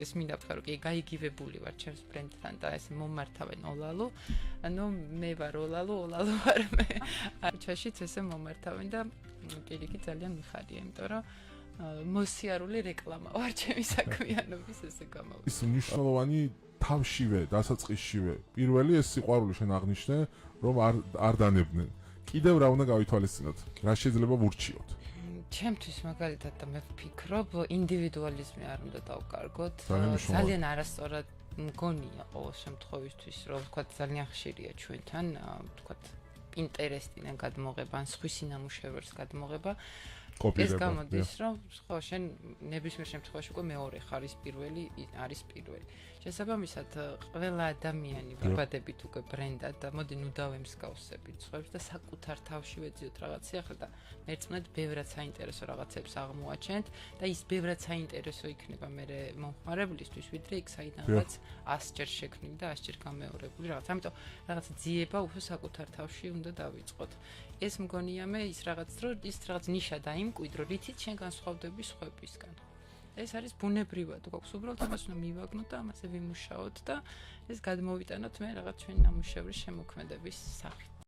ეს მინდა ვთქვა, რომ კი გაიგივებული ვარ ჩემს ბრენდთან და ეს მომართავენ ოლალო. ანუ მე ვარ ოლალო ვარ მე. ჩაშიც ესე მომართავენ და პირიქი ძალიან მიხარია, იმიტომ რომ მოსიარული რეკლამა ვარ ჩემი საქმიანობის ესე გამოვიდა. ის მნიშვნელოვანი თავშივე, დასაწყისშივე. პირველი ეს სიყვარული შენ აღნიშნე, რომ არ დანებდნენ. კიდევ რა უნდა გავითვალისწინოთ? რა შეიძლება ვურჩიოთ? ჩემთვის მაგალითად და მე ვფიქრობ, ინდივიდუალიზმი არ უნდა დავკარგოთ. ძალიან ძალიან არასწორად მგონია ყოველ შემთხვევისთვის, რომ ვთქვათ ძალიან ხშირია ჩვენთან, ვთქვათ პინტერესტიდან გადმოღება, ან სხვისი ნამუშევრებს გადმოღება. ეს გამოდის, რომ ხო, შენ ნებისმიერ შემთხვევაში უკვე მეორე ხარ, ის პირველი არის პირველი. შესაბამისად, ყველა ადამიანი ვიბადებით უკვე ბრენდად და მოდი ნუ დავემსგავსებით სხვებს და საკუთარ თავში ვეძიოთ რაღაცა ახლა და მერწმუნედ ბევრად საინტერესო რაღაცებს აღმოაჩენთ და ის ბევრად საინტერესო იქნება მე მომხმარებლისთვის, ვიდრე იქ საიდანაც 100-ჯერ შექმნილი და 100-ჯერ გამეორებული რაღაც. ამიტომ რაღაცა ძიება უფრო საკუთარ თავში უნდა დავიწყოთ. ეს მგონია მე ის რაღაც ნიშა დაიმკვიდრო, რითიც შენ განსხვავდები სხვებისგან. ეს არის ბუნებრივად, გვაქვს უბრალოდ ამას უნდა მივაგნოთ და ამაზე ვიმუშაოთ და ეს გადმოვიტანოთ მე რაღაც ჩვენი ნამუშევრის შემოქმედების სახით.